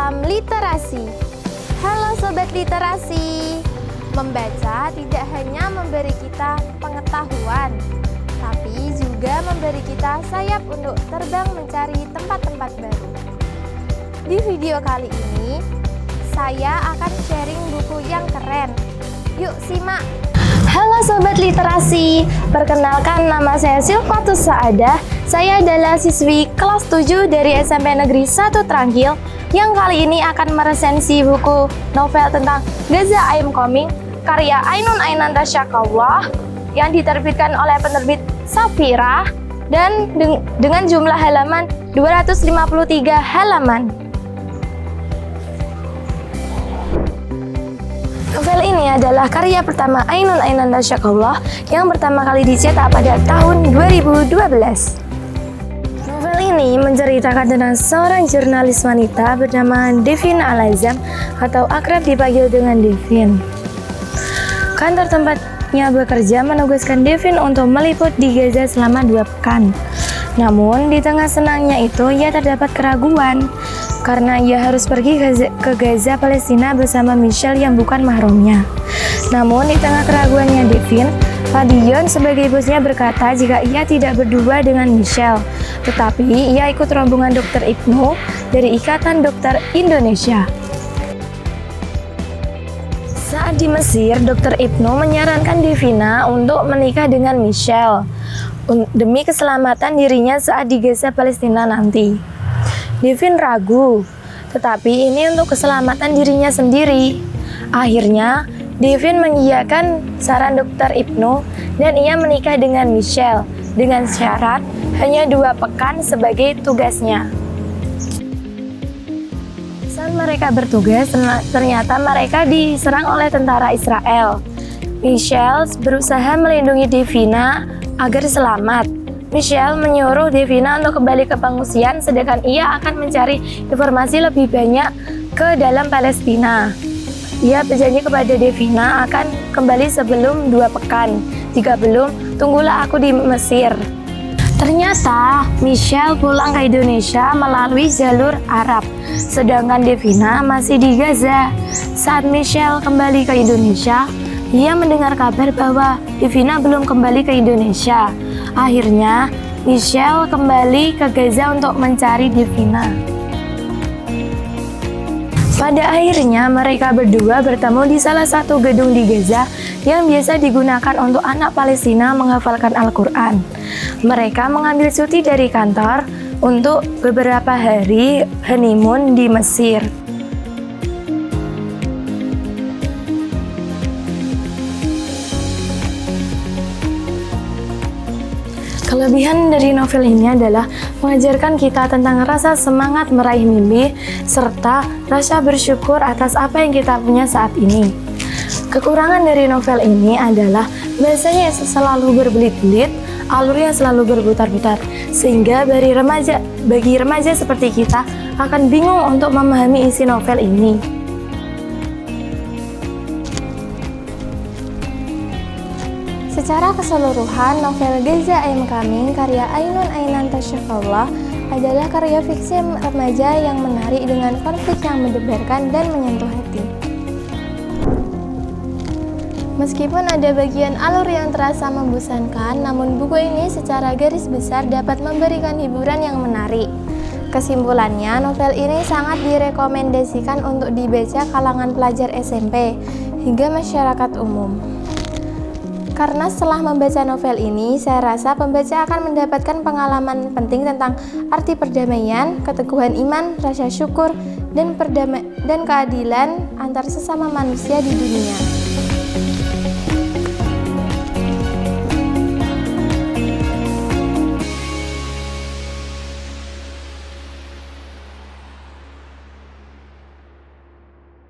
Salam literasi. Halo Sobat Literasi. Membaca tidak hanya memberi kita pengetahuan, tapi juga memberi kita sayap untuk terbang mencari tempat-tempat baru. Di video kali ini, saya akan sharing buku yang keren. Yuk simak. Halo Sobat Literasi, perkenalkan nama saya Silvatus Saadah. Saya adalah siswi kelas 7 dari SMP Negeri 1 Trangkil yang kali ini akan meresensi buku novel tentang Gaza I Am Coming karya Ainun Ainanta Syakallah yang diterbitkan oleh penerbit Safira dan dengan jumlah halaman 253 halaman. Novel ini adalah karya pertama Ainun Ainanta Syakallah yang pertama kali dicetak pada tahun 2012. Novel ini menceritakan tentang seorang jurnalis wanita bernama Devin Al-Azam atau akrab dipanggil dengan Devin. Kantor tempatnya bekerja menugaskan Devin untuk meliput di Gaza selama 2 pekan. Namun di tengah senangnya itu ia terdapat keraguan karena ia harus pergi ke Gaza Palestina bersama Michelle yang bukan mahramnya. Namun di tengah keraguannya Devin, Fadion sebagai bosnya berkata jika ia tidak berdua dengan Michelle, tetapi ia ikut rombongan Dr. Ibnu dari Ikatan Dokter Indonesia. Saat di Mesir, Dr. Ibnu menyarankan Devina untuk menikah dengan Michelle demi keselamatan dirinya saat di Gaza Palestina nanti. Devin ragu, tetapi ini untuk keselamatan dirinya sendiri. Akhirnya, Devin mengiyakan saran Dr. Ibnu dan ia menikah dengan Michelle dengan syarat hanya 2 pekan sebagai tugasnya. Saat mereka bertugas, ternyata mereka diserang oleh tentara Israel. Michelle berusaha melindungi Devina agar selamat. Michelle menyuruh Devina untuk kembali ke pengungsian, sedangkan ia akan mencari informasi lebih banyak ke dalam Palestina. Ia berjanji kepada Devina akan kembali sebelum 2 pekan. Jika belum, tunggulah aku di Mesir. Ternyata Michelle pulang ke Indonesia melalui jalur Arab, sedangkan Devina masih di Gaza. Saat Michelle kembali ke Indonesia, ia mendengar kabar bahwa Devina belum kembali ke Indonesia. Akhirnya, Michelle kembali ke Gaza untuk mencari Devina. Pada akhirnya, mereka berdua bertemu di salah satu gedung di Gaza yang biasa digunakan untuk anak Palestina menghafalkan Al-Quran. Mereka mengambil cuti dari kantor untuk beberapa hari honeymoon di Mesir. Kelebihan dari novel ini adalah mengajarkan kita tentang rasa semangat meraih mimpi serta rasa bersyukur atas apa yang kita punya saat ini. Kekurangan dari novel ini adalah bahasanya selalu berbelit-belit, alurnya selalu berputar-putar, sehingga bagi remaja seperti kita akan bingung untuk memahami isi novel ini. Secara keseluruhan, novel Gaza I Am Coming karya Ainun Ainanta Syakallah adalah karya fiksi remaja yang menarik dengan konflik yang mendebarkan dan menyentuh hati. Meskipun ada bagian alur yang terasa membosankan, namun buku ini secara garis besar dapat memberikan hiburan yang menarik. Kesimpulannya, novel ini sangat direkomendasikan untuk dibaca kalangan pelajar SMP hingga masyarakat umum. Karena setelah membaca novel ini, saya rasa pembaca akan mendapatkan pengalaman penting tentang arti perdamaian, keteguhan iman, rasa syukur, dan keadilan antar sesama manusia di dunia.